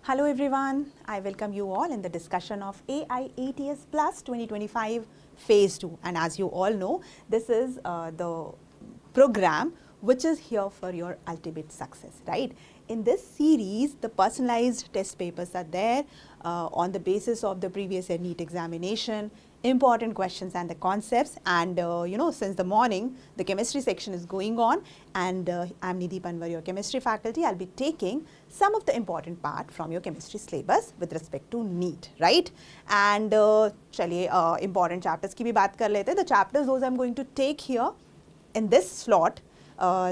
Hello everyone, I welcome you all in the discussion of AIATS Plus 2025 Phase 2, and as you all know, this is the program which is here for your ultimate success, right? In this series, the personalized test papers are there on the basis of the previous year NEET examination, important questions and the concepts, and since the morning the chemistry section is going on, and I'm Nidhi Panwar, your chemistry faculty. I'll be taking some of the important part from your chemistry syllabus with respect to NEET, right? And chaliye important chapters की भी बात कर लेते हैं. The chapters those I'm going to take here in this slot,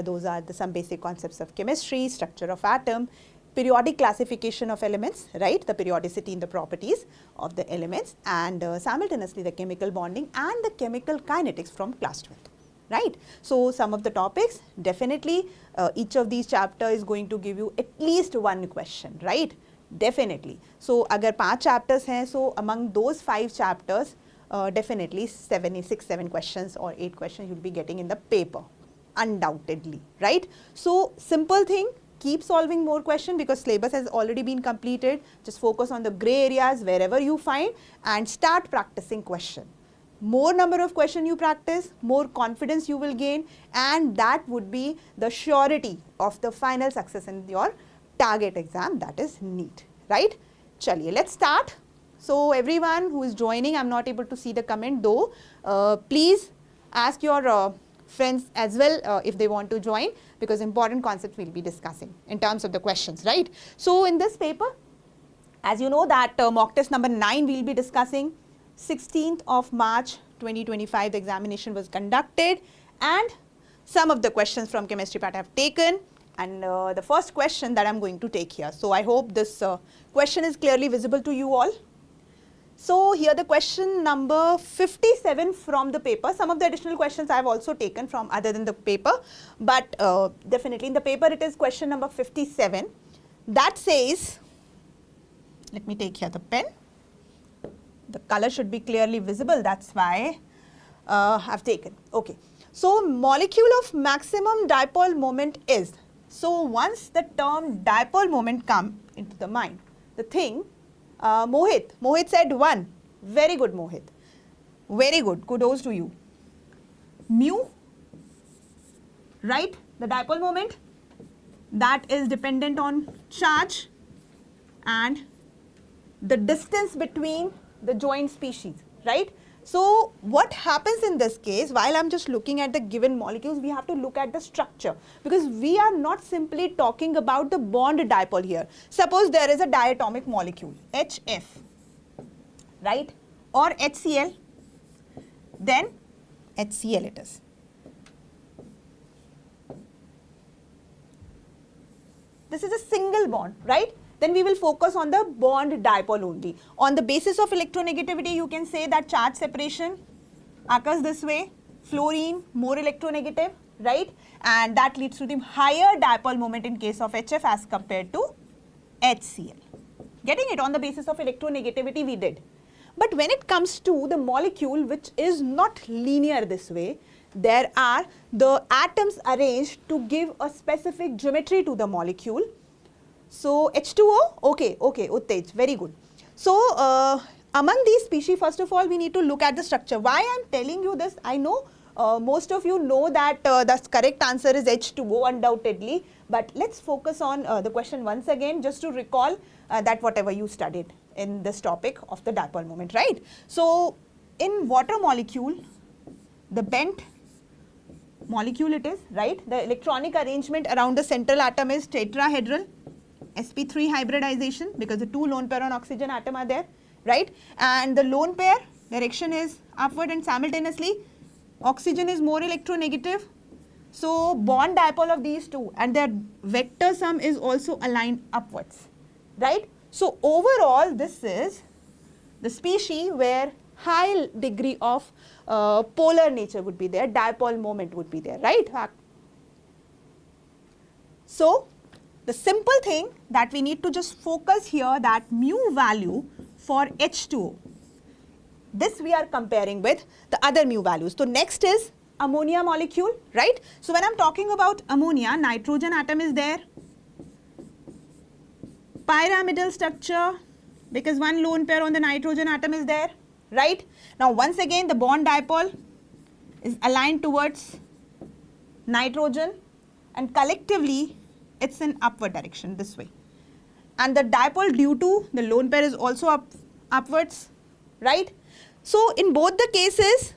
those are some basic concepts of chemistry, structure of atom, periodic classification of elements, right, the periodicity in the properties of the elements, and simultaneously the chemical bonding and the chemical kinetics from class 12th, right. So some of the topics, definitely each of these chapter is going to give you at least one question, right, definitely. So agar 5 chapters hain, so among those 5 chapters, definitely 6-7 questions or 8 questions you'll be getting in the paper, undoubtedly, right. So simple thing, keep solving more questions because syllabus has already been completed. Just focus on the gray areas wherever you find and start practicing question. More number of questions you practice, more confidence you will gain, and that would be the surety of the final success in your target exam, that is NEET, right. Chaliye, let's start. So everyone who is joining, I'm not able to see the comment though, please ask your friends as well if they want to join, because important concepts we'll be discussing in terms of the questions, right. So in this paper, as you know that mock test number 9 we'll be discussing. 16th of March 2025 the examination was conducted, and some of the questions from chemistry part I have taken, and the first question that I'm going to take here. So I hope this question is clearly visible to you all. So here the question number 57 from the paper. Some of the additional questions I have also taken from other than the paper, but definitely in the paper it is question number 57. That says, let me take here the pen. The color should be clearly visible, that's why I've taken. Okay. So molecule of maximum dipole moment is. So once the term dipole moment come into the mind, the thing, Mohit said 1. Very good, Mohit. Very good. Kudos to you. Mu, right? The dipole moment, that is dependent on charge and the distance between the joint species, right? So what happens in this case, while I'm just looking at the given molecules, we have to look at the structure, because we are not simply talking about the bond dipole here. Suppose there is a diatomic molecule, HF, right, or HCl, then HCl it is. This is a single bond, right? Then we will focus on the bond dipole only. On the basis of electronegativity, you can say that charge separation occurs this way, fluorine more electronegative, right? And that leads to the higher dipole moment in case of HF as compared to HCl. Getting it? On the basis of electronegativity we did. But when it comes to the molecule which is not linear this way, there are the atoms arranged to give a specific geometry to the molecule. So H2O, okay, Uttej, very good. So among these species, first of all, we need to look at the structure. Why I'm telling you this, I know most of you know that the correct answer is H2O undoubtedly, but let's focus on the question once again just to recall that whatever you studied in this topic of the dipole moment, right? So in water molecule, the bent molecule it is, right? The electronic arrangement around the central atom is tetrahedral. sp3 hybridization, because the 2 lone pair on oxygen atom are there, right? And the lone pair direction is upward, and simultaneously oxygen is more electronegative. So bond dipole of these two and their vector sum is also aligned upwards, right? So overall this is the species where high degree of polar nature would be there, dipole moment would be there, right? So the simple thing that we need to just focus here, that mu value for H2O, this we are comparing with the other mu values. So next is ammonia molecule, right? So when I'm talking about ammonia, nitrogen atom is there, pyramidal structure because one lone pair on the nitrogen atom is there, right? Now once again the bond dipole is aligned towards nitrogen and collectively it's in upward direction this way. And the dipole due to the lone pair is also upwards, right? So in both the cases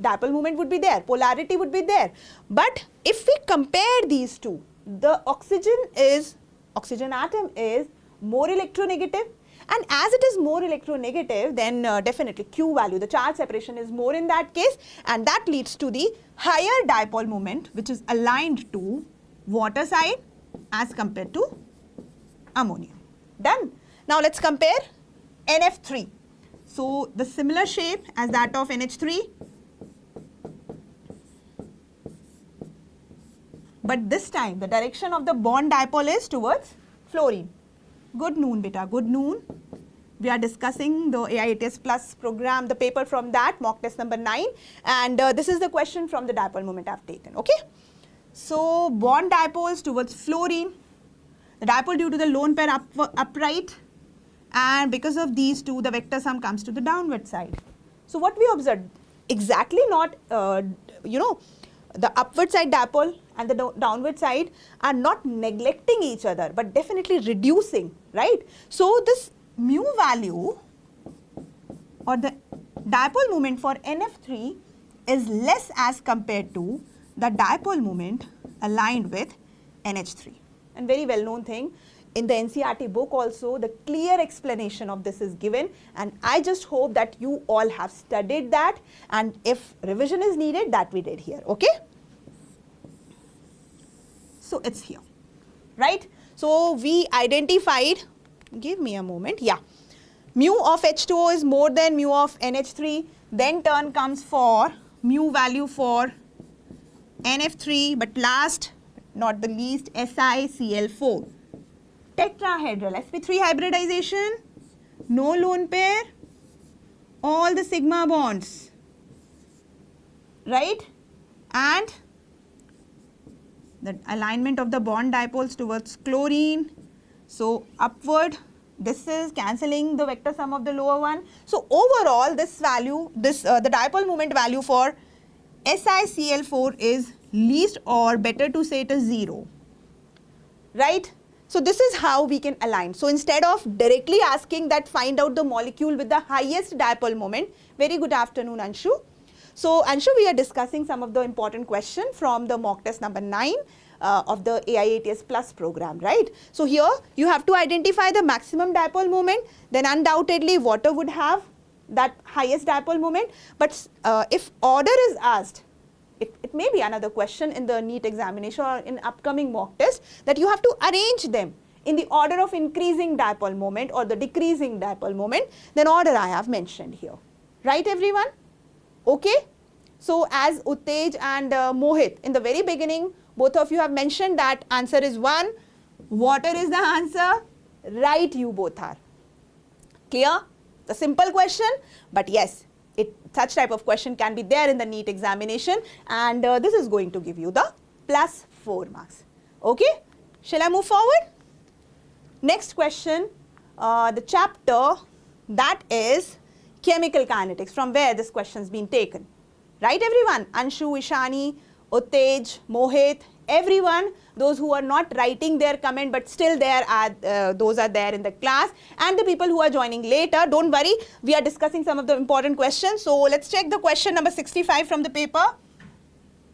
dipole moment would be there, polarity would be there. But if we compare these two, the oxygen atom is more electronegative, and as it is more electronegative, then definitely Q value, the charge separation is more in that case, and that leads to the higher dipole moment which is aligned to water side as compared to ammonia. Done. Now let's compare NF3. So the similar shape as that of NH3, but this time the direction of the bond dipole is towards fluorine. Good noon, beta, good noon. We are discussing the AIATS Plus program, the paper from that, mock test number 9, and this is the question from the dipole moment I have taken, okay? So bond dipoles towards fluorine, the dipole due to the lone pair upright, and because of these two the vector sum comes to the downward side. So what we observed, exactly not, the upward side dipole and the downward side are not neglecting each other but definitely reducing, right? So this mu value or the dipole moment for NF3 is less as compared to the dipole moment aligned with NH3. And very well known thing, in the NCERT book also the clear explanation of this is given, and I just hope that you all have studied that, and if revision is needed, that we did here, okay? So it's here, right? So we identified, give me a moment, yeah, mu of H2O is more than mu of NH3, then turn comes for mu value for NF3, but last not the least SiCl4. Tetrahedral sp3 hybridization, no lone pair, all the sigma bonds, right? And the alignment of the bond dipoles towards chlorine, so upward, this is cancelling the vector sum of the lower one. So overall this value, the dipole moment value for SiCl4 is least, or better to say it is 0, right? So this is how we can align. So instead of directly asking that find out the molecule with the highest dipole moment, very good afternoon Anshu. So Anshu, we are discussing some of the important questions from the mock test number 9 of the AIATS Plus program, right? So here you have to identify the maximum dipole moment, then undoubtedly water would have that highest dipole moment, but if order is asked, it may be another question in the NEET examination or in upcoming mock test, that you have to arrange them in the order of increasing dipole moment or the decreasing dipole moment, then order I have mentioned here, right everyone? Okay. So as Uttej and Mohit in the very beginning, both of you have mentioned that answer is 1, water is the answer, right, you both are. Clear? The simple question, but yes, such type of question can be there in the NEET examination, and this is going to give you the plus 4 marks. Okay, shall I move forward? Next question, the chapter that is chemical kinetics, from where this question has been taken. Right everyone, Anshu, Ishani, Uttej, Mohit, everyone, those who are not writing their comment but still there are, those are there in the class, and the people who are joining later, don't worry, we are discussing some of the important questions. So let's check the question number 65 from the paper.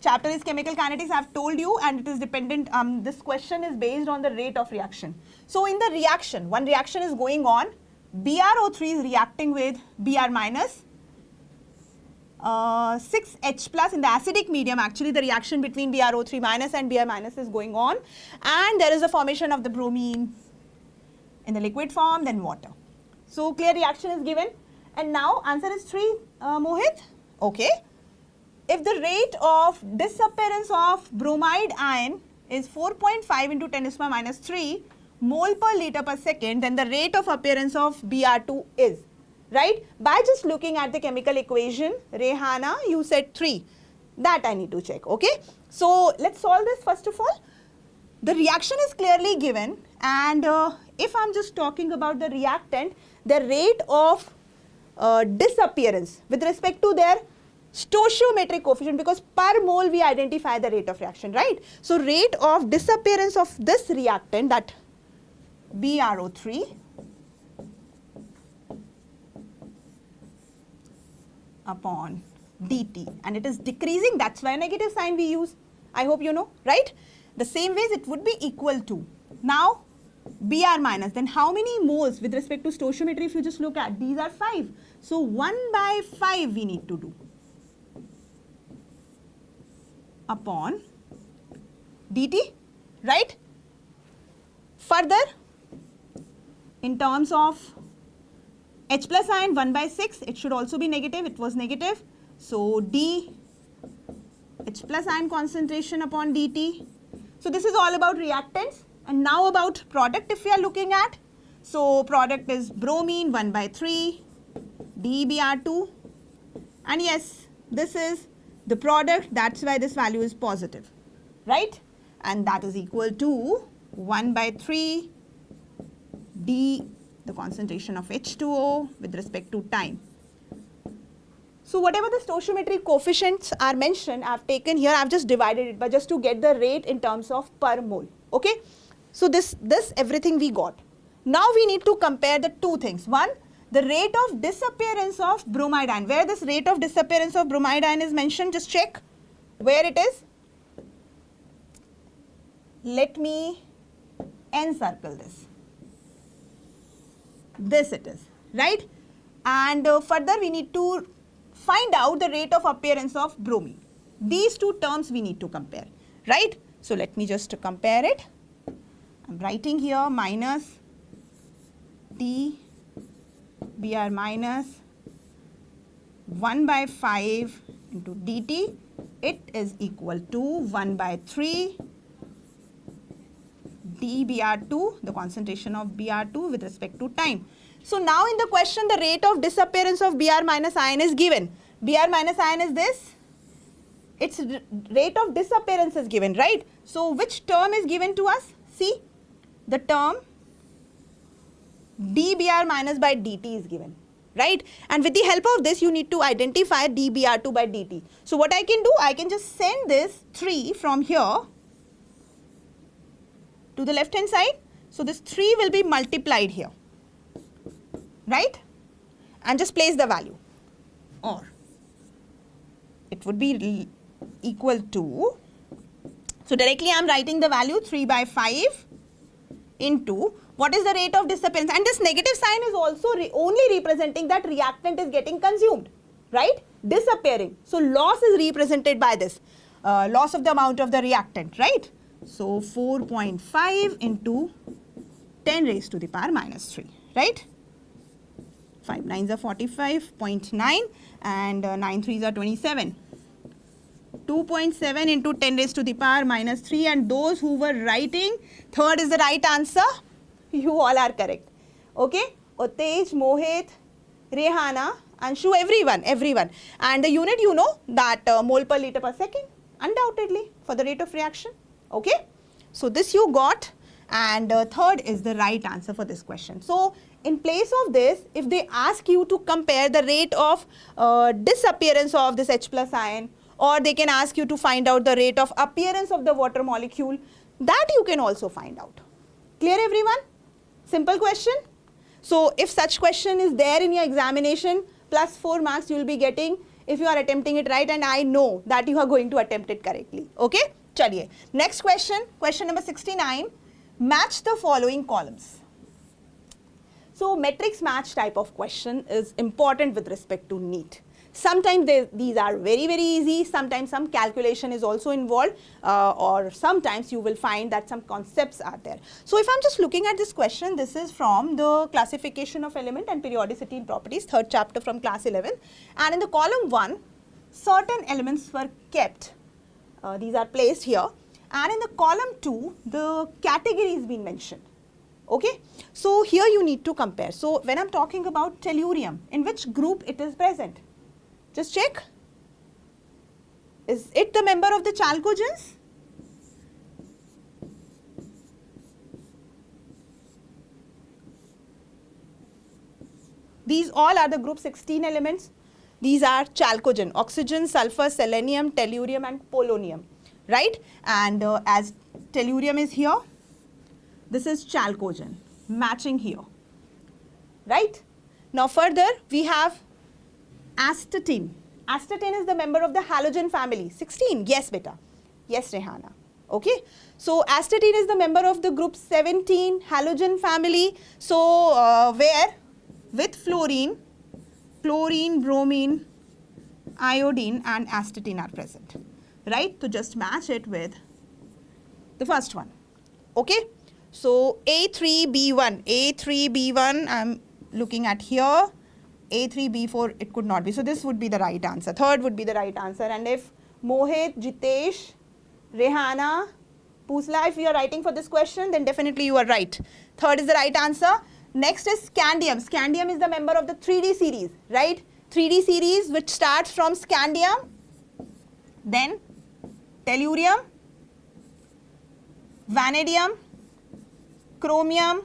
Chapter is chemical kinetics, I have told you, and it is dependent, this question is based on the rate of reaction. So in the reaction, one reaction is going on, BrO3 is reacting with Br minus, 6H plus in the acidic medium, actually the reaction between BrO3 minus and Br minus is going on, and there is a formation of the bromine in the liquid form, then water. So clear reaction is given, and now answer is 3, Mohit. Okay. If the rate of disappearance of bromide ion is 4.5 into 10 to the power minus 3 mole per liter per second, then the rate of appearance of Br2 is, right? By just looking at the chemical equation, Rehana, you said 3. That I need to check, okay? So let's solve this first of all. The reaction is clearly given, and if I'm just talking about the reactant, the rate of disappearance with respect to their stoichiometric coefficient, because per mole we identify the rate of reaction, right? So rate of disappearance of this reactant, that BrO3 upon dt, and it is decreasing, that's why negative sign we use. I hope you know, right? The same ways it would be equal to, now Br minus, then how many moles with respect to stoichiometry? If you just look at, these are 5. So 1/5 we need to do upon dt, right? Further, in terms of H plus ion, 1/6, it should also be negative, it was negative. So d H plus ion concentration upon dt. So this is all about reactants. And now about product, if we are looking at, so product is bromine 1/3 dBr2, and yes, this is the product, that's why this value is positive, right? And that is equal to 1/3 d, the concentration of H2O with respect to time. So whatever the stoichiometric coefficients are mentioned, I have taken here, I have just divided it, but just to get the rate in terms of per mole, okay? So this everything we got. Now we need to compare the two things. One, the rate of disappearance of bromide ion. Where this rate of disappearance of bromide ion is mentioned, just check where it is. Let me encircle this. This it is, right? And further we need to find out the rate of appearance of bromine. These two terms we need to compare, right? So let me just compare it. I'm writing here minus d Br minus 1/5 into dt. It is equal to 1/3 dBr2, the concentration of Br2 with respect to time. So now in the question, the rate of disappearance of Br minus ion is given. Br minus ion is this. Its rate of disappearance is given, right? So which term is given to us? See, the term dBr minus by dt is given, right? And with the help of this, you need to identify dBr2 by dt. So what I can do, I can just send this 3 from here to the left hand side. So this 3 will be multiplied here, right? And just place the value, or it would be equal to, so directly I am writing the value 3/5 into what is the rate of disappearance, and this negative sign is also only representing that reactant is getting consumed, right? Disappearing. So loss is represented by this, loss of the amount of the reactant, right? So 4.5 into 10 raised to the power minus 3, right? 5 9s are 45.9 and 9 3s are 27. 2.7 into 10 raised to the power minus 3, and those who were writing third is the right answer, you all are correct. Okay, Otej, Mohit, Rehana, Anshu, everyone. And the unit, you know that mole per liter per second, undoubtedly, for the rate of reaction. Okay, so this you got, and third is the right answer for this question. So in place of this, if they ask you to compare the rate of disappearance of this H plus ion, or they can ask you to find out the rate of appearance of the water molecule, that you can also find out. Clear everyone? Simple question. So if such question is there in your examination, plus 4 marks you will be getting if you are attempting it right, and I know that you are going to attempt it correctly. Okay? Chaliye. Next question, question number 69. Match the following columns. So matrix match type of question is important with respect to NEET. Sometimes these are very easy, sometimes some calculation is also involved, or sometimes you will find that some concepts are there. So if I'm just looking at this question, this is from the classification of element and periodicity in properties, third chapter from class 11, and in the column 1, certain elements were kept. These are placed here, and in the column 2, the category is being mentioned. Okay, so here you need to compare. So when I'm talking about tellurium, in which group it is present? Just check. Is it the member of the chalcogens? These all are the group 16 elements. These are chalcogen, oxygen, sulfur, selenium, tellurium and polonium, right? And as tellurium is here, this is chalcogen, matching here, right? Now further, we have astatine. Astatine is the member of the halogen family. 16, yes beta. Yes, Rehana. Okay. So astatine is the member of the group 17 halogen family. So where with fluorine, bromine, iodine and astatine are present, right? To just match it with the first one. Okay. So A3B1, I'm looking at here. A3B4, it could not be. So this would be the right answer. Third would be the right answer. And if Mohit, Jitesh, Rehana, Pusla, if you are writing for this question, then definitely you are right. Third is the right answer. Next is scandium. Scandium is the member of the 3D series, right? 3D series which starts from scandium, then tellurium, vanadium, chromium,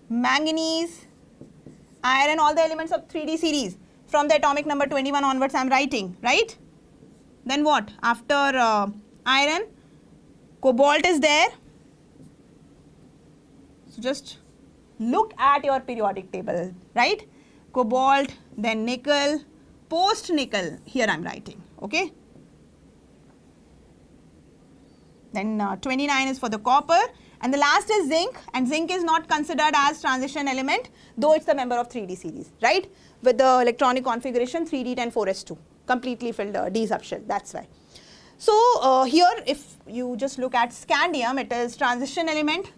manganese, iron, all the elements of 3D series. From the atomic number 21 onwards I am writing, right? Then what? After iron, cobalt is there. So just look at your periodic table, right? Cobalt, then nickel, post nickel, here I am writing, okay? Then 29 is for the copper. And the last is zinc, and zinc is not considered as transition element, though it's a member of 3D series, right? With the electronic configuration 3D10-4s2, completely filled D subshell, that's why. So here if you just look at scandium, it is transition element,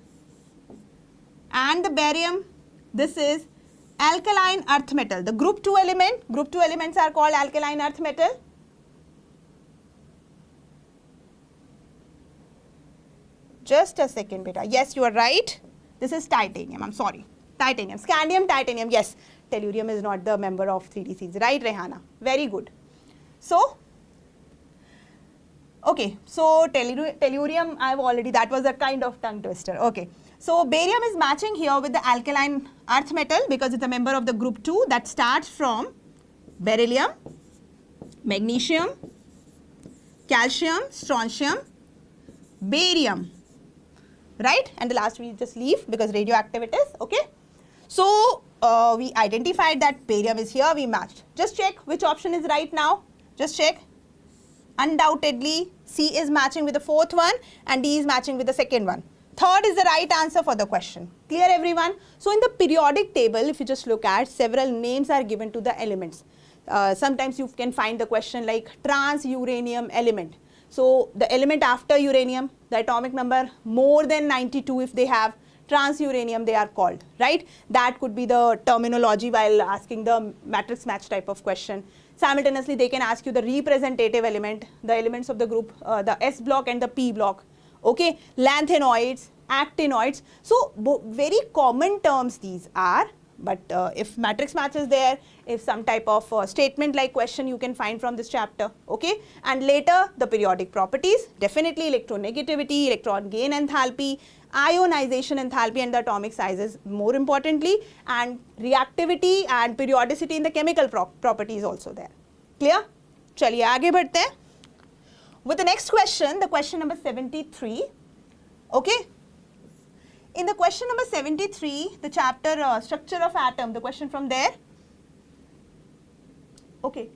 and the barium, this is alkaline earth metal, the group 2 element. Group 2 elements are called alkaline earth metal. Just a second beta. Yes, you are right. This is titanium. I'm sorry. Titanium. Scandium, titanium. Yes. Tellurium is not the member of 3D series. Right, Rehana? Very good. So, okay. So, tellurium, I've already, that was a kind of tongue twister. Okay. So, barium is matching here with the alkaline earth metal because it's a member of the group 2 that starts from beryllium, magnesium, calcium, strontium, barium. Right, and the last we just leave because radioactive it is, okay. So we identified that barium is here, we matched. Just check which option is right now, just check. Undoubtedly C is matching with the fourth one and D is matching with the second one. Third is the right answer for the question. Clear everyone? So in the periodic table, if you just look at, several names are given to the elements. Sometimes you can find the question like trans-uranium element. So the element after uranium, the atomic number more than 92, if they have trans-uranium, they are called, right? That could be the terminology while asking the matrix match type of question. Simultaneously, they can ask you the representative element, the elements of the group, the S block and the P block, okay? Lanthanoids, actinoids. So very common terms these are. But if matrix match is there, if some type of statement like question you can find from this chapter, okay? And later the periodic properties, definitely electronegativity, electron gain enthalpy, ionization enthalpy and the atomic sizes more importantly, and reactivity and periodicity in the chemical properties also there. Clear? Chaliye aage badhte hain. With the next question, the question number 73, okay? In the question number 73, the chapter structure of atom, the question from there. Okay.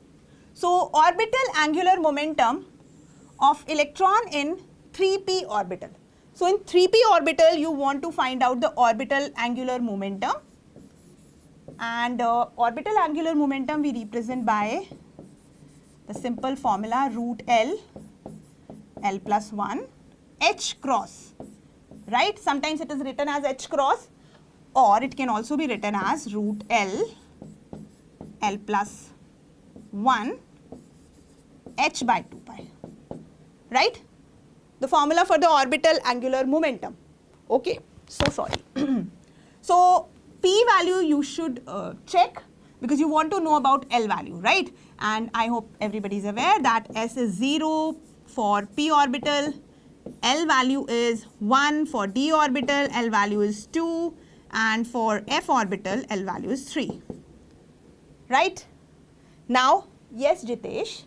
So, orbital angular momentum of electron in 3p orbital. So, in 3p orbital, you want to find out the orbital angular momentum. And orbital angular momentum we represent by the simple formula root L, L plus 1, H cross. Right? Sometimes it is written as H cross, or it can also be written as root L, L plus 1, H by 2 pi. Right? The formula for the orbital angular momentum. Okay. So sorry. So P value you should check because you want to know about L value, right? And I hope everybody is aware that S is 0 for P orbital. L value is 1 for D orbital, L value is 2, and for f orbital L value is 3. Right? Now, yes Jitesh,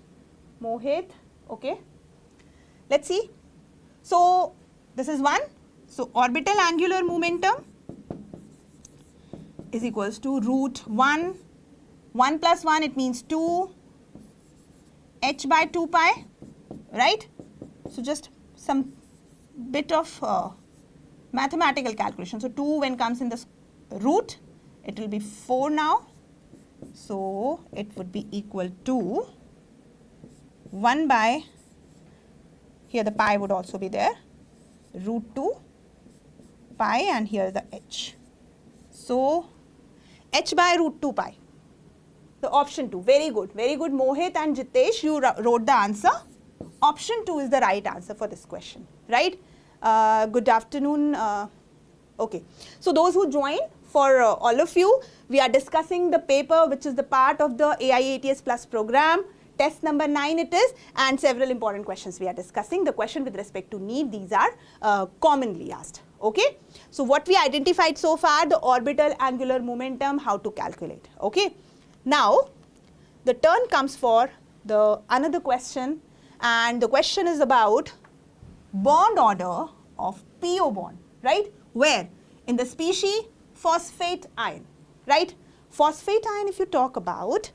Mohit, okay. Let's see. So, this is 1. So, orbital angular momentum is equals to root 1. 1 plus 1, it means 2. H by 2 pi, right? So, just some bit of mathematical calculation. So, 2 when comes in the root, it will be 4 now. So, it would be equal to 1 by, here the pi would also be there, root 2 pi, and here the h. So, h by root 2 pi. So, option 2, very good Mohit and Jitesh, you wrote the answer. Option 2 is the right answer for this question, right? Good afternoon. Okay, so those who join, for all of you, we are discussing the paper which is the part of the AIATS Plus program. Test number 9 it is, and several important questions we are discussing. The question with respect to NEET, these are commonly asked. Okay, so what we identified so far, the orbital angular momentum, how to calculate. Okay, now the turn comes for the another question, and the question is about bond order of PO bond, right? Where? In the species phosphate ion, right? Phosphate ion, if you talk about,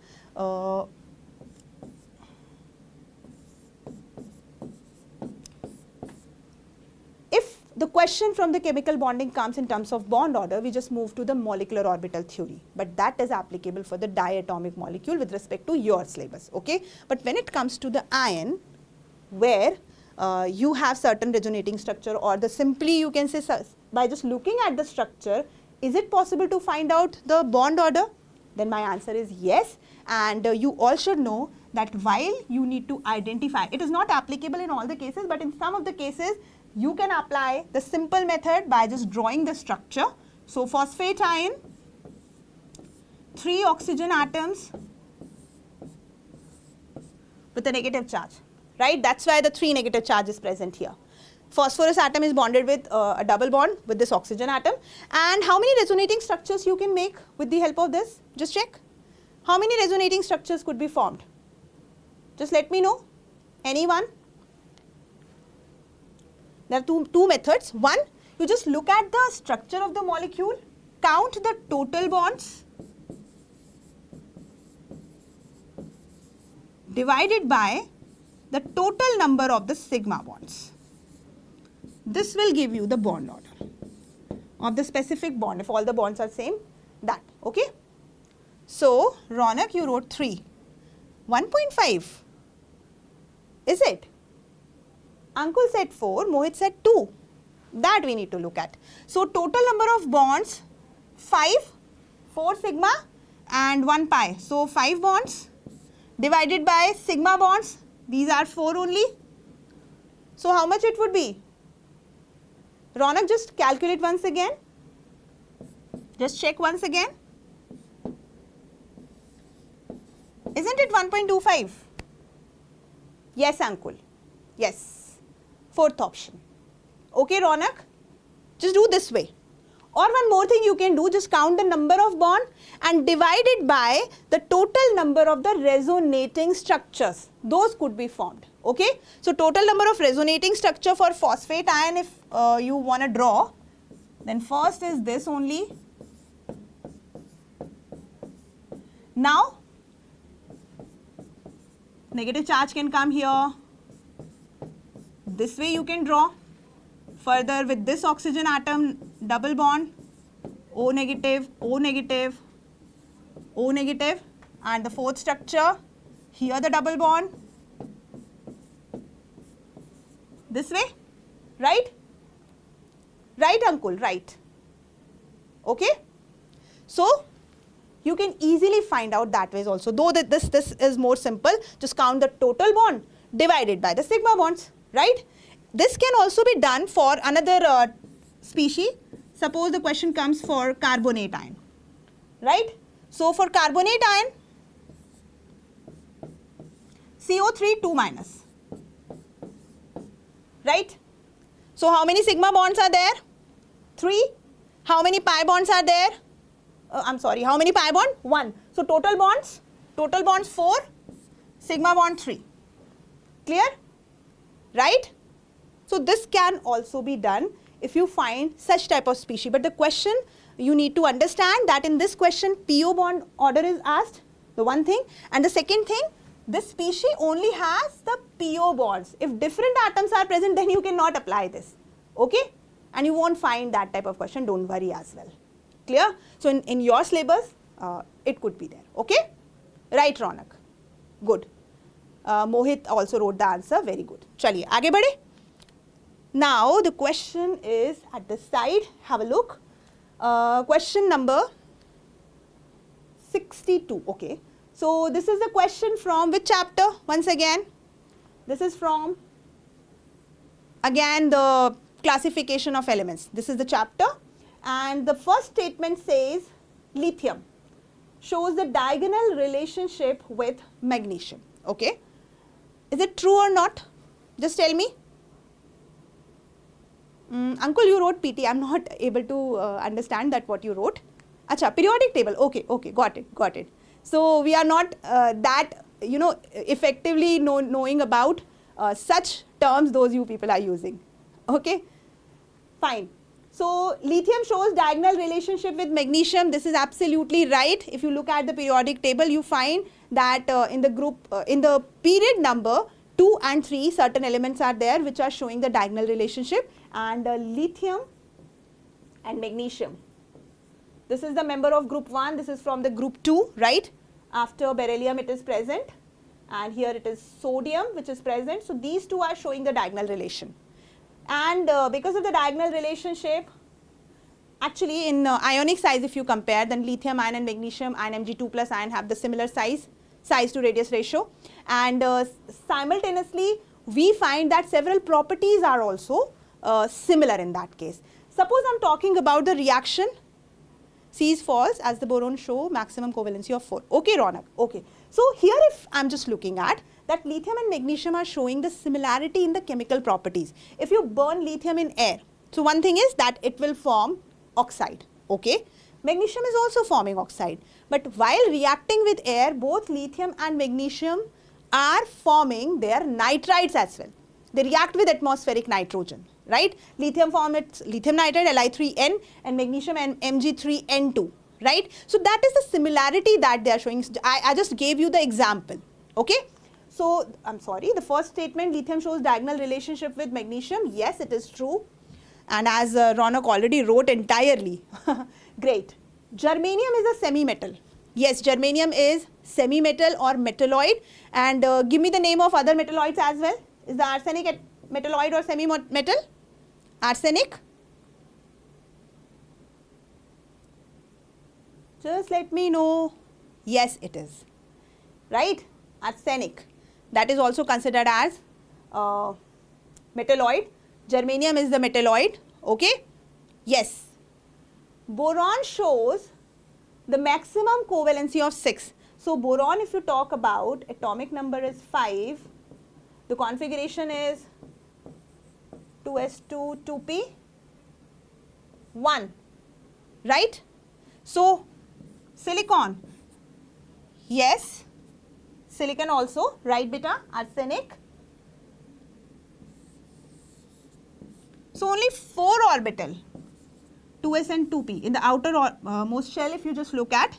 if the question from the chemical bonding comes in terms of bond order, we just move to the molecular orbital theory, but that is applicable for the diatomic molecule with respect to your syllabus, okay? But when it comes to the ion, where you have certain resonating structure, or the simply you can say by just looking at the structure, is it possible to find out the bond order? Then my answer is yes, and you all should know that while you need to identify, it is not applicable in all the cases, but in some of the cases you can apply the simple method by just drawing the structure. So, phosphate ion, 3 oxygen atoms with a negative charge, right? That's why the 3 negative charge is present here. Phosphorus atom is bonded with a double bond with this oxygen atom. And how many resonating structures you can make with the help of this? Just check. How many resonating structures could be formed? Just let me know. Anyone? There are two methods. One, you just look at the structure of the molecule, count the total bonds divided by the total number of the sigma bonds. This will give you the bond order of the specific bond, if all the bonds are same, that, okay. So, Ronak, you wrote 3. 1.5, is it? Ankul said 4, Mohit said 2. That we need to look at. So, total number of bonds, 5, 4 sigma and 1 pi. So, 5 bonds divided by sigma bonds, these are 4 only. So, how much it would be? Ronak, just calculate once again. Just check once again. Isn't it 1.25? Yes, Ankul. Yes. 4th option. Okay, Ronak? Just do this way. Or one more thing you can do, just count the number of bond and divide it by the total number of the resonating structures. Those could be formed. Okay. So, total number of resonating structure for phosphate ion, if you want to draw, then first is this only. Now, negative charge can come here. This way you can draw. Further with this oxygen atom, double bond, O negative, O negative, O negative, and the 4th structure, here the double bond, this way, right? Right, Ankul, right. Okay. So, you can easily find out that ways also, though that this is more simple. Just count the total bond divided by the sigma bonds, right? This can also be done for another species. Suppose the question comes for carbonate ion, right? So, for carbonate ion, CO3 2 minus, right? So, how many sigma bonds are there? 3. How many pi bonds are there? I'm sorry, how many pi bond? 1. So total bonds 4, sigma bond 3. Clear? Right? So this can also be done if you find such type of species. But the question, you need to understand that in this question, PO bond order is asked, the one thing. And the second thing, this species only has the PO bonds. If different atoms are present, then you cannot apply this. Okay? And you won't find that type of question, don't worry as well. Clear? So in your syllabus, it could be there. Okay? Right, Ronak? Good. Mohit also wrote the answer. Very good. Chaliye, aage badhe. Now the question is at this side. Have a look. Question number 62. Okay. So this is the question from which chapter? Once again, this is from again the classification of elements. This is the chapter, and the first statement says lithium shows the diagonal relationship with magnesium. Okay. Is it true or not? Just tell me. Uncle, you wrote PT. I'm not able to understand that what you wrote. Acha, periodic table. Okay, okay, got it. So we are not that, effectively knowing about such terms those you people are using. Okay, fine. So lithium shows diagonal relationship with magnesium. This is absolutely right. If you look at the periodic table, you find that in the group, in the period number 2 and 3, certain elements are there which are showing the diagonal relationship, and lithium and magnesium. This is the member of group 1, this is from the group 2, right? After beryllium it is present, and here it is sodium which is present. So these two are showing the diagonal relation. And because of the diagonal relationship, actually in ionic size if you compare, then lithium ion and magnesium ion Mg2 plus ion have the similar size to radius ratio, and simultaneously we find that several properties are also similar in that case. Suppose I'm talking about the reaction, C is false as the boron show maximum covalency of 4. Okay, Ronak, okay. So here if I'm just looking at that lithium and magnesium are showing the similarity in the chemical properties. If you burn lithium in air, so one thing is that it will form oxide, okay. Magnesium is also forming oxide, but while reacting with air, both lithium and magnesium are forming their nitrides as well. They react with atmospheric nitrogen, right? Lithium forms its lithium nitride Li3N and magnesium Mg3N2, right? So that is the similarity that they are showing. I just gave you the example, okay? So I'm sorry, the first statement, lithium shows diagonal relationship with magnesium. Yes, it is true. And as Ronak already wrote entirely, great. Germanium is a semi-metal. Yes, germanium is semi-metal or metalloid. And give me the name of other metalloids as well. Is the arsenic a metalloid or semi-metal? Arsenic? Just let me know. Yes, it is. Right? Arsenic. That is also considered as metalloid. Germanium is the metalloid. Okay? Yes. Boron shows the maximum covalency of 6. So boron, if you talk about, atomic number is 5. The configuration is 2s2 2p 1, right? So silicon, yes, silicon also, right beta, arsenic. So only 4 orbital, 2s and 2p. In the outer most shell, if you just look at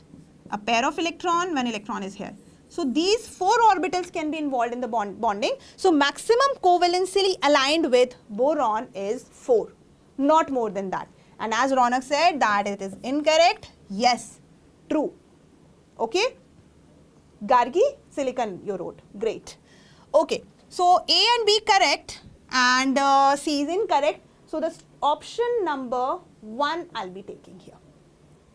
a pair of electron, one electron is here. So these 4 orbitals can be involved in the bonding. So maximum covalently aligned with boron is 4, not more than that. And as Ronak said that it is incorrect. Yes, true. Okay. Gargi, silicon you wrote. Great. Okay. So A and B correct and C is incorrect. So the option number 1 I'll be taking here.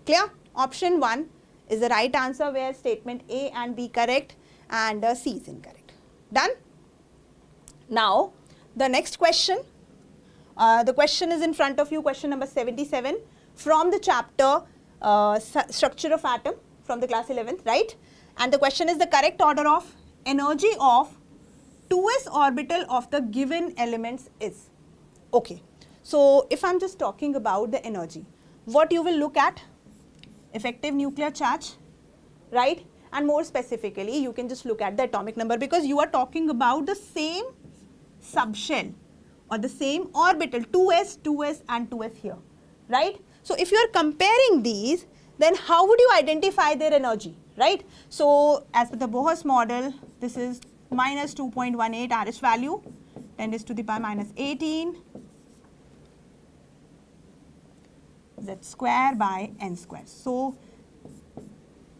Clear? Option 1 is the right answer where statement A and B correct and C is incorrect. Done? Now, the next question. The question is in front of you, question number 77 from the chapter Structure of Atom from the class 11th, right? And the question is the correct order of energy of 2s orbital of the given elements is. Okay. So, if I'm just talking about the energy, what you will look at? Effective nuclear charge, right? And more specifically, you can just look at the atomic number, because you are talking about the same subshell or the same orbital, 2s, 2s and 2s here, right? So if you are comparing these, then how would you identify their energy, right? So as per the Bohr's model, this is minus 2.18 RH value, 10 raised to the power minus 18 Z square by N square. So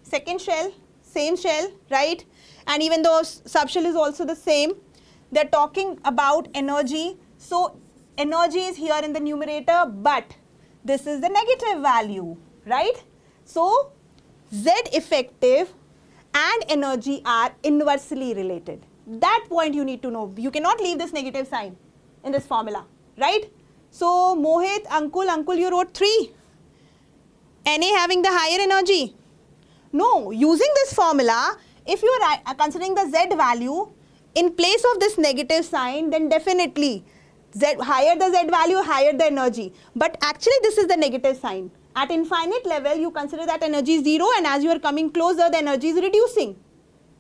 second shell, same shell, right? And even though subshell is also the same, they're talking about energy. So energy is here in the numerator, but this is the negative value, right? So Z effective and energy are inversely related. That point you need to know. You cannot leave this negative sign in this formula, right? So Mohit, Ankul, you wrote 3. Na having the higher energy. No, using this formula, if you are considering the Z value, in place of this negative sign, then definitely higher the Z value, higher the energy. But actually this is the negative sign. At infinite level, you consider that energy is 0, and as you are coming closer, the energy is reducing.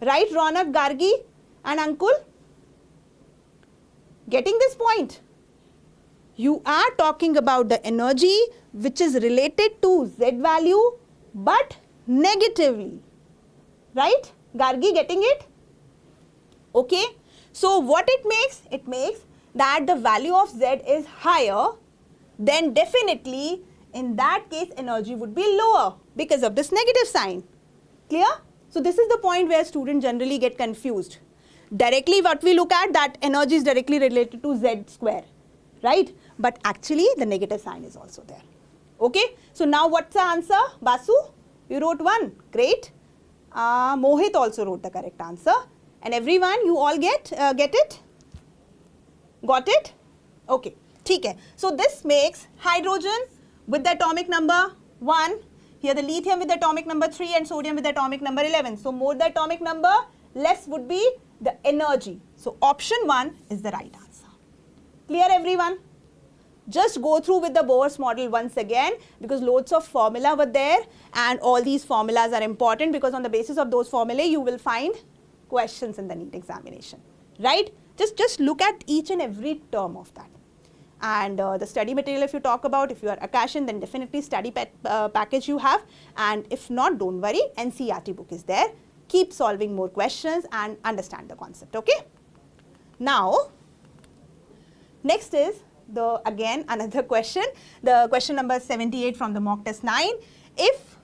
Right, Ronak, Gargi and Ankul? Getting this point? You are talking about the energy which is related to Z value, but negatively. Right? Gargi, getting it? Okay. So what it makes? It makes that the value of Z is higher, then definitely in that case energy would be lower because of this negative sign. Clear? So this is the point where students generally get confused. Directly what we look at, that energy is directly related to Z square, right? But actually the negative sign is also there. Okay? So now what's the answer? Basu, you wrote 1. Great. Mohit also wrote the correct answer. And everyone, you all get it? Got it? Okay. Okay. So this makes hydrogen with the atomic number 1, here the lithium with the atomic number 3 and sodium with the atomic number 11. So more the atomic number, less would be the energy. So option 1 is the right answer. Clear everyone? Just go through with the Bohr's model once again, because loads of formula were there, and all these formulas are important because on the basis of those formulae you will find questions in the NEET examination, right? Just look at each and every term of that. And the study material, if you talk about, if you are Aakashian, then definitely study package you have, and if not, don't worry, NCERT book is there. Keep solving more questions and understand the concept, okay? Now, next is again another question, the question number 78 from the mock test 9. If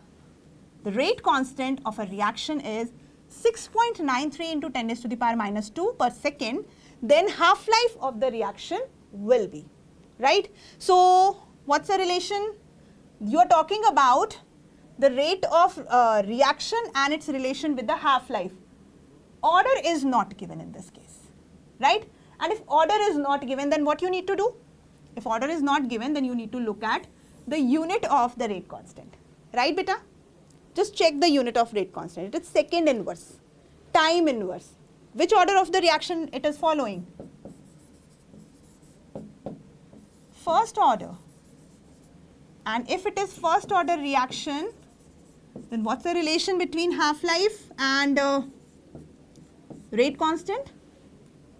the rate constant of a reaction is 6.93 into 10 raised to the power minus 2 per second, then half-life of the reaction will be, right? So what's the relation? You are talking about the rate of reaction and its relation with the half-life. Order is not given in this case, right? And if order is not given, then what you need to do? If order is not given, then you need to look at the unit of the rate constant, right beta? Just check the unit of rate constant. It is second inverse, time inverse. Which order of the reaction it is following? First order. And if it is first order reaction, then what's the relation between half-life and rate constant?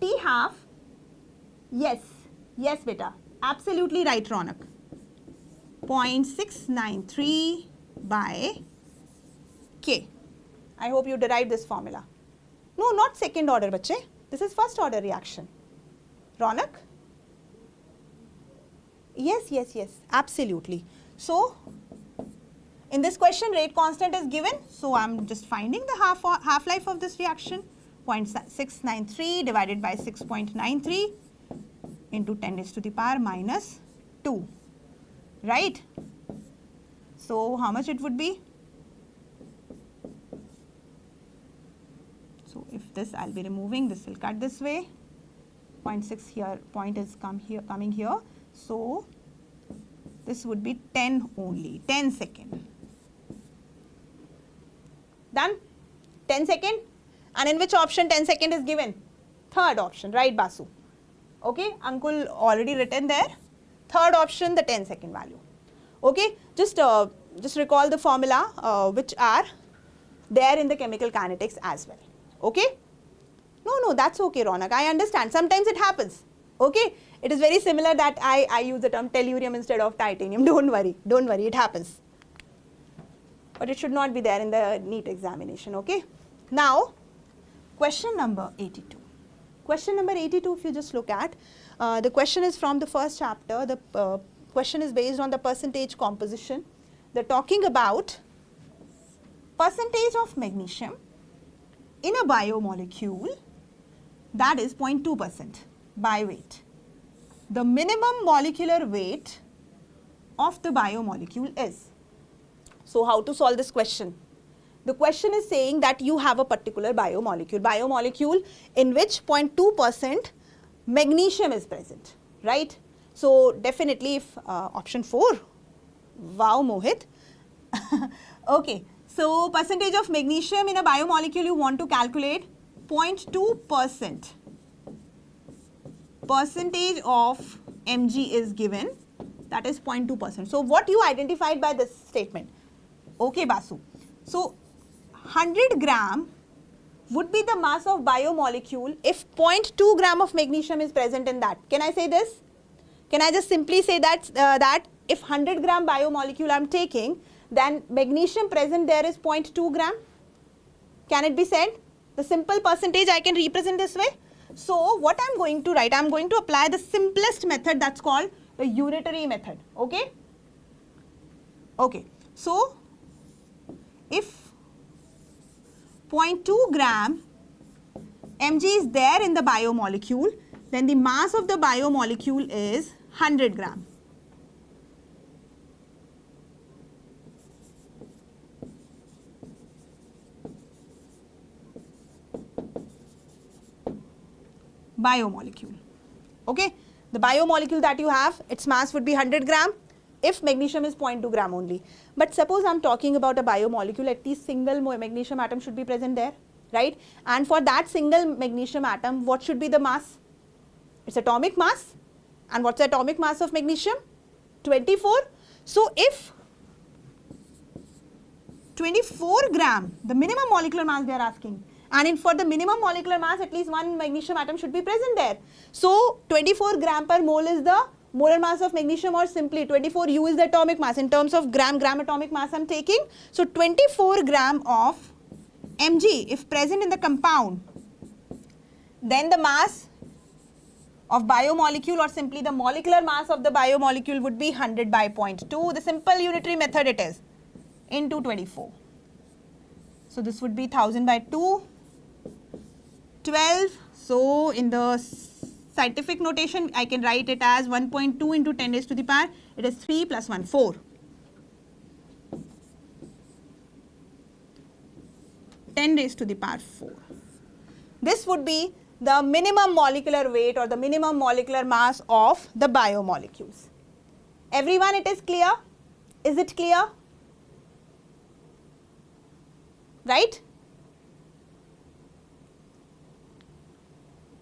T half. Yes, yes beta. Absolutely right, Ronak. 0.693 by K. I hope you derived this formula. No, not second order, bache. This is first order reaction. Ronak? Yes, yes, yes. Absolutely. So, in this question, rate constant is given. So, I am just finding the half-life of this reaction. 0.693 divided by 6.93 into 10 raised to the power minus 2, right? So, how much it would be? So, if this I will be removing, this will cut this way. 0.6 here, point is coming here. So, this would be 10 only, 10 second. Done? 10 second? And in which option 10 second is given? Third option, right Basu? Okay, Ankul already written there. Third option, the 10 second value. Okay, just recall the formula which are there in the chemical kinetics as well. Okay. No, that's okay, Ronak. I understand. Sometimes it happens. Okay. It is very similar that I use the term tellurium instead of titanium. Don't worry, it happens. But it should not be there in the NEET examination. Okay. Now, question number 82. Question number 82, if you just look at, the question is from the first chapter. The question is based on the percentage composition. They're talking about percentage of magnesium in a biomolecule, that is 0.2% by weight. The minimum molecular weight of the biomolecule is. So how to solve this question? The question is saying that you have a particular biomolecule in which 0.2% magnesium is present, right? So definitely if option 4, wow Mohit. Okay, so percentage of magnesium in a biomolecule you want to calculate 0.2%. Percentage of Mg is given, that is 0.2%. So what you identified by this statement? Okay, Basu. So 100 gram would be the mass of biomolecule if 0.2 gram of magnesium is present in that. Can I say this? Can I just simply say that that if 100 gram biomolecule I am taking, then magnesium present there is 0.2 gram? Can it be said? The simple percentage I can represent this way. So what I am going to write, I am going to apply the simplest method, that's called the unitary method. Okay? Okay. So if 0.2 gram Mg is there in the biomolecule, then the mass of the biomolecule is 100 gram. Biomolecule. Okay, the biomolecule that you have, its mass would be 100 gram if magnesium is 0.2 gram only. But suppose I am talking about a biomolecule, at least single magnesium atom should be present there, right? And for that single magnesium atom, what should be the mass? Its atomic mass. And what's the atomic mass of magnesium? 24. So if 24 gram, the minimum molecular mass they are asking, and for the minimum molecular mass, at least one magnesium atom should be present there. So 24 gram per mole is the molar mass of magnesium, or simply 24 U is the atomic mass. In terms of gram atomic mass I am taking. So 24 gram of Mg if present in the compound, then the mass of biomolecule, or simply the molecular mass of the biomolecule, would be 100 by 0.2. The simple unitary method it is, into 24. So this would be 1000 by 2, 12. So in the scientific notation, I can write it as 1.2 into 10 raised to the power, it is 3 plus 1, 4. 10 raised to the power 4. This would be the minimum molecular weight or the minimum molecular mass of the biomolecules. Everyone, it is clear? Is it clear? Right?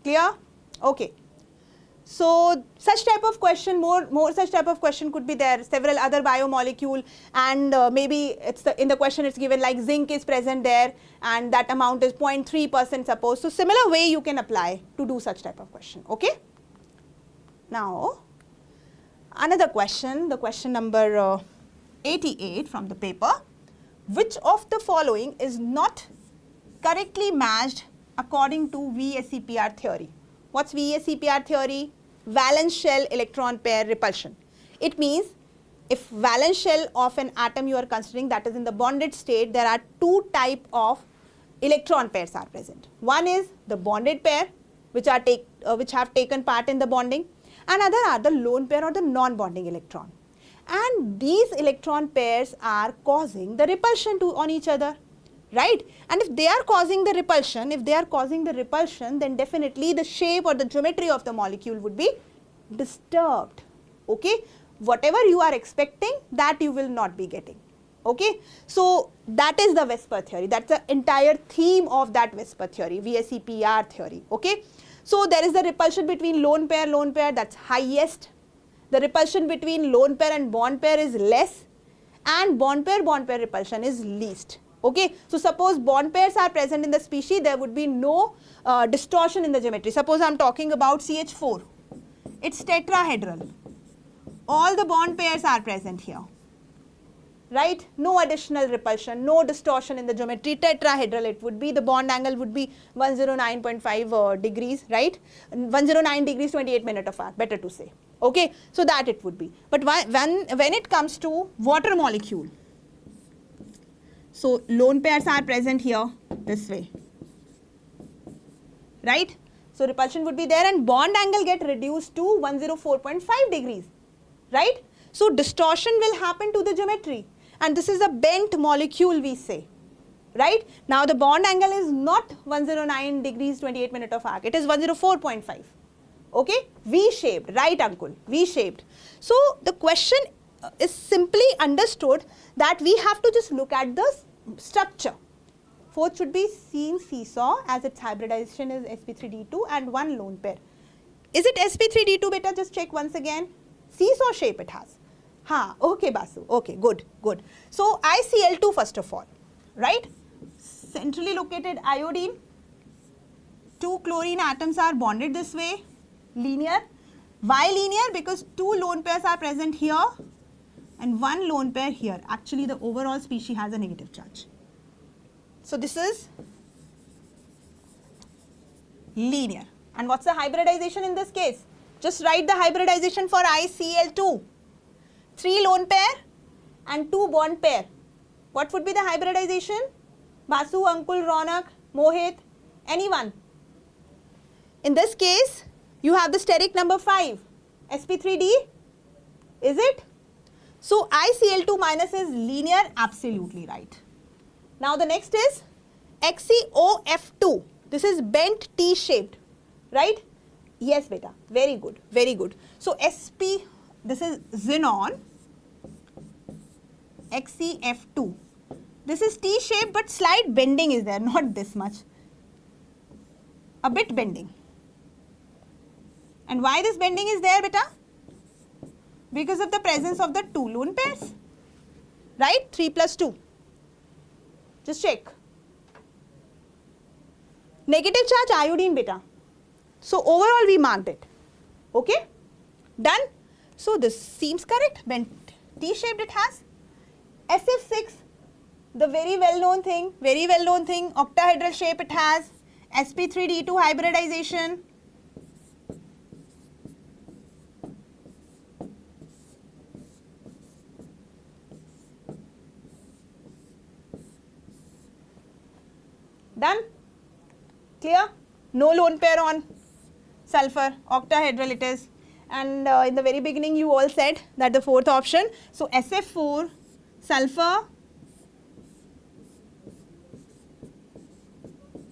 Clear? Okay. So such type of question, more such type of question could be there. Several other biomolecule, and maybe it's in the question it's given like zinc is present there, and that amount is 0.3% suppose. So similar way you can apply to do such type of question. Okay. Now another question, the question number 88 from the paper. Which of the following is not correctly matched according to VSEPR theory? What's VSEPR theory? Valence shell electron pair repulsion. It means if valence shell of an atom you are considering, that is in the bonded state, there are two type of electron pairs are present. One is the bonded pair, which have taken part in the bonding, and other are the lone pair or the non-bonding electron. And these electron pairs are causing the repulsion on each other, right? And if they are causing the repulsion, then definitely the shape or the geometry of the molecule would be disturbed. Okay, whatever you are expecting, that you will not be getting. Okay, so that is the VSEPR theory. That's the entire theme of that VSEPR theory, VSEPR theory. Okay, so there is the repulsion between lone pair, that's highest, the repulsion between lone pair and bond pair is less, and bond pair repulsion is least. Okay, so suppose bond pairs are present in the species, there would be no distortion in the geometry. Suppose I am talking about CH4, it's tetrahedral, all the bond pairs are present here, right? No additional repulsion, no distortion in the geometry, tetrahedral it would be, the bond angle would be 109.5 degrees, right? 109 degrees 28 minutes of arc, better to say. Okay, so that it would be. But when it comes to water molecule, so lone pairs are present here this way, right? So repulsion would be there and bond angle get reduced to 104.5 degrees, right? So distortion will happen to the geometry, and this is a bent molecule we say, right? Now the bond angle is not 109 degrees 28 minutes of arc, it is 104.5. Okay, V-shaped, right Ankul, V-shaped. So the question is simply understood that we have to just look at the structure. Fourth should be seen seesaw, as its hybridization is sp3d2 and one lone pair. Is it sp3d2 beta? Just check once again. Seesaw shape it has. Ha, okay Basu, okay, good, good. So ICl2 first of all, right? Centrally located iodine, two chlorine atoms are bonded this way. Linear. Why linear? Because two lone pairs are present here and one lone pair here. Actually the overall species has a negative charge. So this is linear. And what's the hybridization in this case? Just write the hybridization for ICl2. 3 lone pair and 2 bond pair. What would be the hybridization? Basu, Ankul, Ronak, Mohit, anyone? In this case, you have the steric number 5, sp3d, is it? So ICl2 minus is linear, absolutely right. Now the next is XeOF2. This is bent T-shaped, right? Yes, beta, very good, very good. So Sp, this is xenon, XeF2. This is T-shaped but slight bending is there, not this much, a bit bending. And why this bending is there, beta? Because of the presence of the 2 lone pairs, right? 3 plus 2. Just check. Negative charge iodine, beta. So overall we marked it. Okay? Done? So this seems correct. Bent T-shaped it has. SF6, the very well known thing, octahedral shape it has. sp3d2 hybridization. Done? Clear? No lone pair on sulfur, octahedral it is. And in the very beginning you all said that the fourth option. So SF4, sulfur,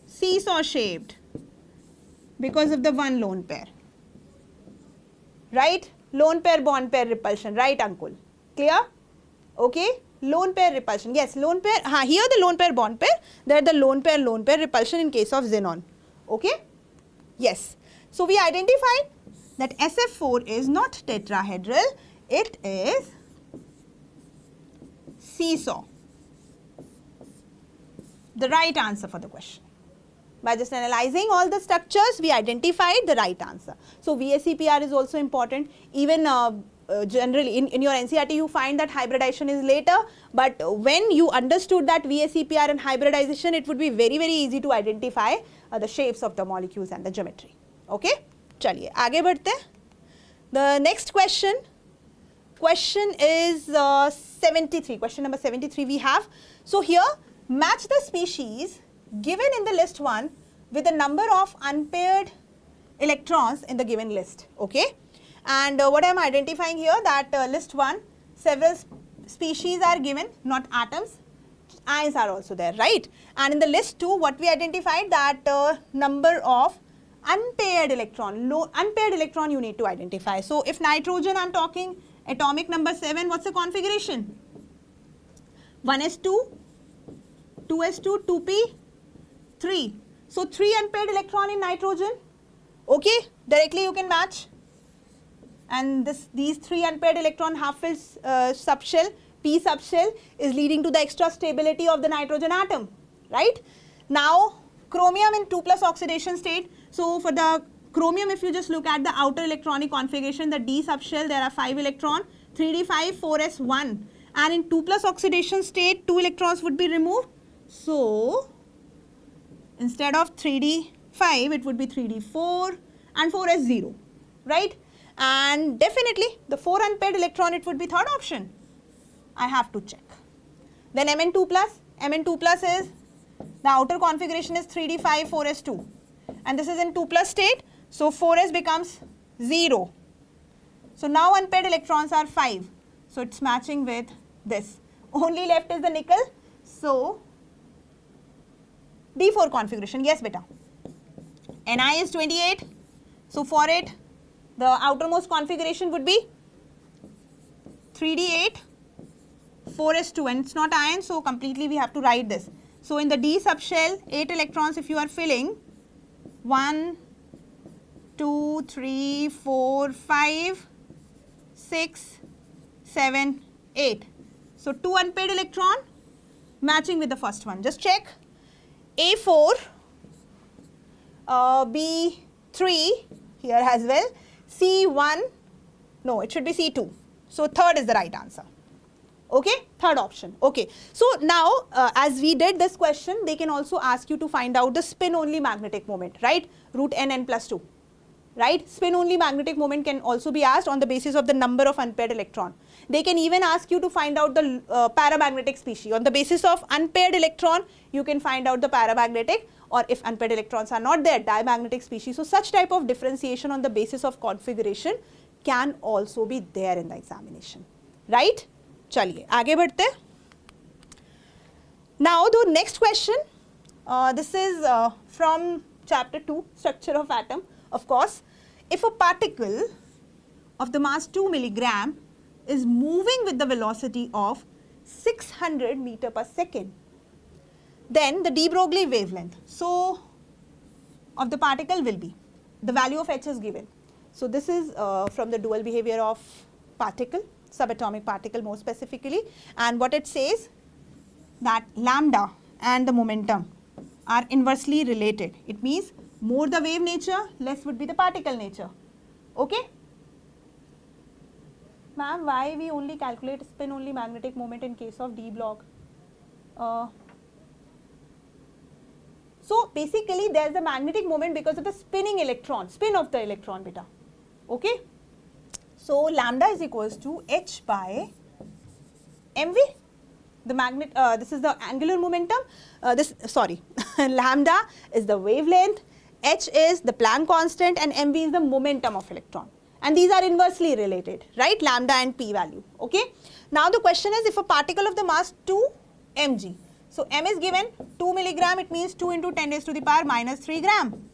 seesaw shaped because of the one lone pair. Right? Lone pair bond pair repulsion, right Ankul? Clear? Okay? Lone pair repulsion, yes, lone pair, here the lone pair bond pair, there the lone pair repulsion in case of xenon. Okay? Yes. So we identified that SF4 is not tetrahedral, it is seesaw. The right answer for the question. By just analyzing all the structures, we identified the right answer. So VSEPR is also important. Even generally in your NCERT you find that hybridization is later, but when you understood that VSEPR and hybridization, it would be very easy to identify the shapes of the molecules and the geometry. Okay? Chaliye, आगे बढ़ते हैं. The next question is 73. Question number 73 we have. So here, match the species given in the list 1 with the number of unpaired electrons in the given list. Okay? And what I am identifying here, that list 1, several species are given, not atoms, ions are also there, right? And in the list 2, what we identified, that number of unpaired electron you need to identify. So if nitrogen I am talking, atomic number 7, what's the configuration? 1s2, 2s2, 2p, 3. So 3 unpaired electron in nitrogen. Okay, directly you can match. and these 3 unpaired electron half-filled subshell, p subshell, is leading to the extra stability of the nitrogen atom, right? Now chromium in 2+ oxidation state. So for the chromium, if you just look at the outer electronic configuration, the d subshell, there are 5 electron, 3d5, 4s1, and in 2+ oxidation state 2 electrons would be removed. So instead of 3d5 it would be 3d4 and 4s0, right? And definitely the 4 unpaired electron, it would be third option. I have to check. Then Mn2+, Mn2+ is, the outer configuration is 3d5, 4s2, and this is in 2+ state, so 4s becomes 0. So now unpaired electrons are 5, so it's matching with this. Only left is the nickel, so d4 configuration, yes beta. Ni is 28, so for it the outermost configuration would be 3d8, 4s2, and it's not iron, so completely we have to write this. So in the d subshell, 8 electrons if you are filling, 1, 2, 3, 4, 5, 6, 7, 8. So 2 unpaired electron matching with the first one. Just check. A4, B3 here as well, C1, no, it should be C2. So third is the right answer. Okay, third option. Okay, so now as we did this question, they can also ask you to find out the spin only magnetic moment, right? Root n plus 2, right? Spin only magnetic moment can also be asked on the basis of the number of unpaired electron. They can even ask you to find out the paramagnetic species. On the basis of unpaired electron, you can find out the paramagnetic, or if unpaired electrons are not there, diamagnetic species. So such type of differentiation on the basis of configuration can also be there in the examination, right? चलिए आगे बढ़ते. Now the next question, this is from chapter 2, structure of atom. Of course, if a particle of the mass 2 milligram is moving with the velocity of 600 meter per second, then the de Broglie wavelength, so of the particle will be, the value of h is given. So this is from the dual behavior of particle, subatomic particle more specifically, and what it says that lambda and the momentum are inversely related. It means more the wave nature, less would be the particle nature. Okay? Ma'am, why we only calculate spin only magnetic moment in case of d block? So basically there is a magnetic moment because of the spinning electron, spin of the electron beta. Okay? So lambda is equals to h by mv. The magnet, this is the angular momentum. Lambda is the wavelength, h is the Planck constant, and mv is the momentum of electron. And these are inversely related, right? Lambda and p value. Okay. Now the question is, if a particle of the mass 2 mg. So m is given 2 milligram. It means 2 into 10 raised to the power minus 3 gram.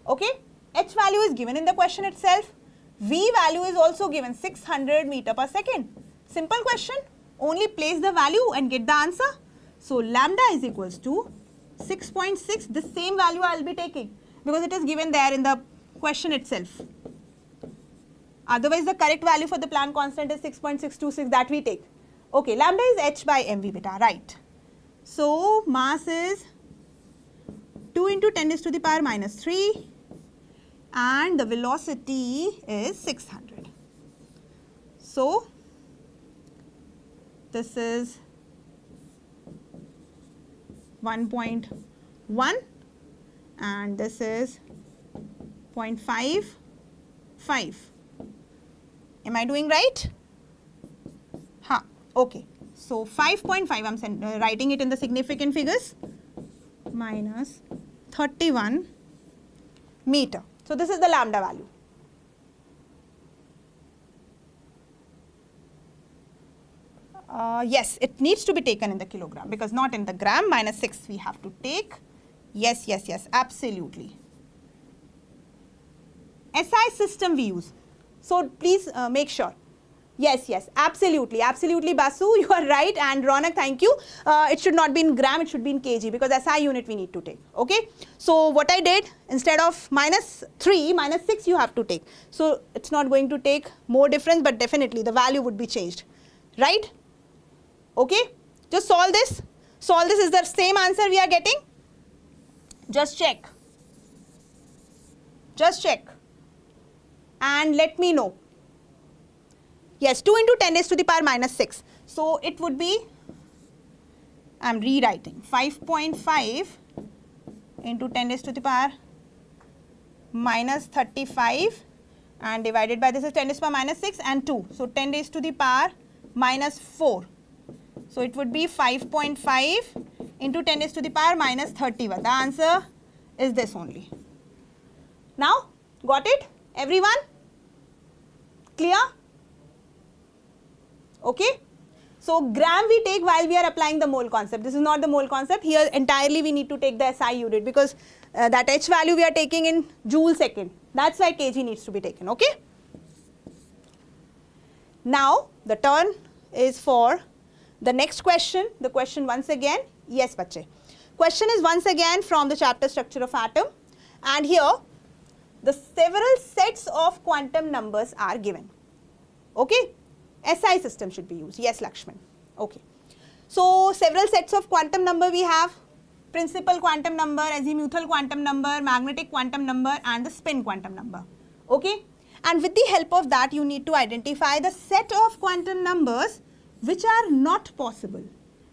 Okay. H value is given in the question itself. V value is also given 600 meter per second. Simple question. Only place the value and get the answer. So lambda is equals to 6.6. The same value I will be taking because it is given there in the question itself. Otherwise the correct value for the Planck constant is 6.626, that we take. Okay, lambda is h by mv beta, right. So mass is 2 into 10 raised to the power minus 3 and the velocity is 600. So this is 1.1 and this is 0.55. Am I doing right? Ha, okay. So 5.5, I'm writing it in the significant figures, minus 31 meter. So this is the lambda value. Yes, it needs to be taken in the kilogram because not in the gram. Minus 6 we have to take. Yes, yes, yes, absolutely. SI system we use. So please make sure. Yes, yes, absolutely, absolutely, Basu, you are right, and Ronak, thank you. It should not be in gram, it should be in kg, because SI unit we need to take, okay? So what I did, instead of -3, -6 you have to take. So it's not going to take more difference, but definitely the value would be changed, right? Okay, just solve this. Solve this, is the same answer we are getting? Just check. Just check. And let me know. Yes, 2 into 10 raised to the power -6. So it would be, I am rewriting, 5.5 into 10 raised to the power -35, and divided by this is 10 raised to the power -6 and 2. So 10 raised to the power -4. So it would be 5.5 into 10 raised to the power -31. The answer is this only. Now, got it? Everyone? Clear? Okay. So gram we take while we are applying the mole concept. This is not the mole concept. Here entirely we need to take the SI unit, because that H value we are taking in joule second. That's why kg needs to be taken. Okay. Now the turn is for the next question. The question once again, yes bache. Question is once again from the chapter structure of atom, and here the several sets of quantum numbers are given. Okay. SI system should be used. Yes, Lakshman. Okay. So several sets of quantum number we have: principal quantum number, azimuthal quantum number, magnetic quantum number, and the spin quantum number. Okay. And with the help of that, you need to identify the set of quantum numbers which are not possible.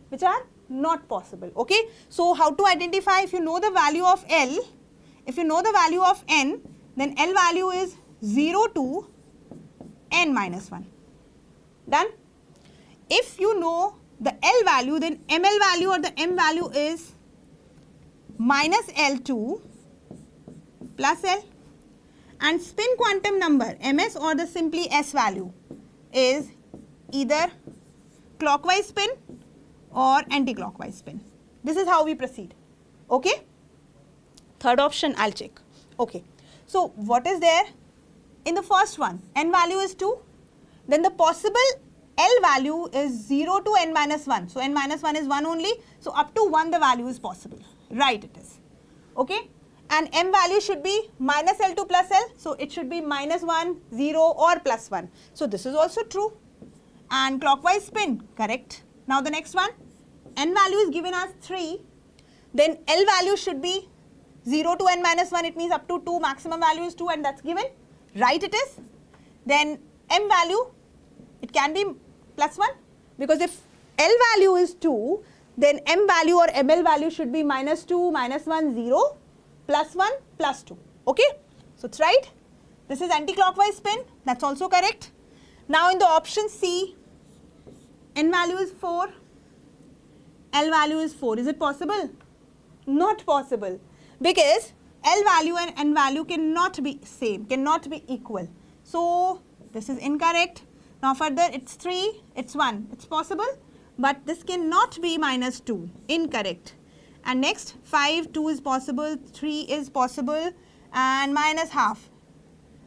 Which are not possible. Okay. So how to identify? If you know the value of L, if you know the value of N, then L value is 0 to N minus 1. Done. If you know the L value, then ML value or the M value is minus L2 plus L, and spin quantum number MS or the simply S value is either clockwise spin or anti-clockwise spin. This is how we proceed. Okay. Third option I'll check. Okay. So what is there in the first one? N value is 2. Then the possible L value is 0 to N minus 1. So N minus 1 is 1 only. So up to 1 the value is possible. Right, it is. Okay. And M value should be minus L2 plus L. So it should be minus 1, 0 or plus 1. So this is also true. And clockwise spin, correct. Now the next one, N value is given as 3. Then L value should be 0 to N minus 1. It means up to 2, maximum value is 2, and that's given. Right, it is. Then M value, it can be plus 1, because if L value is 2, then M value or ML value should be minus 2, minus 1, 0, plus 1, plus 2. Okay. So it's right. This is anti-clockwise spin. That's also correct. Now in the option C, N value is 4, L value is 4. Is it possible? Not possible, because L value and N value cannot be same, cannot be equal. So this is incorrect. Now further, it's 3, it's 1. It's possible, but this cannot be minus 2. Incorrect. And next, 5, 2 is possible, 3 is possible, and minus half.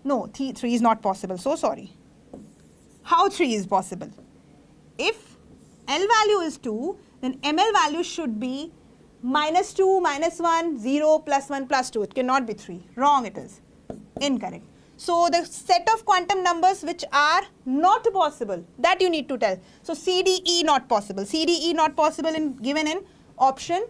No, 3 is not possible. So sorry. How 3 is possible? If L value is 2, then ML value should be minus 2, minus 1, 0, plus 1, plus 2. It cannot be 3. Wrong it is. Incorrect. So the set of quantum numbers which are not possible, that you need to tell. So C, D, E not possible. C, D, E not possible given in option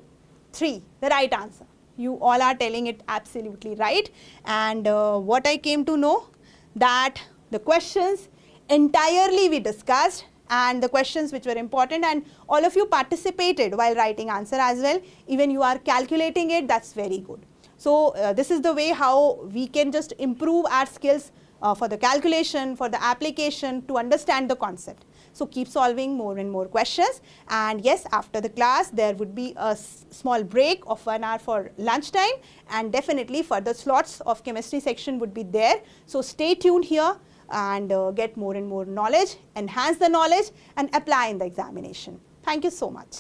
3, the right answer. You all are telling it absolutely right. And what I came to know, that the questions entirely we discussed, and the questions which were important, and all of you participated while writing answer as well. Even you are calculating it, that's very good. So this is the way how we can just improve our skills for the calculation, for the application, to understand the concept. So keep solving more and more questions. And yes, after the class there would be a small break of 1 hour for lunchtime, and definitely further slots of chemistry section would be there. So stay tuned here and get more and more knowledge, enhance the knowledge and apply in the examination. Thank you so much.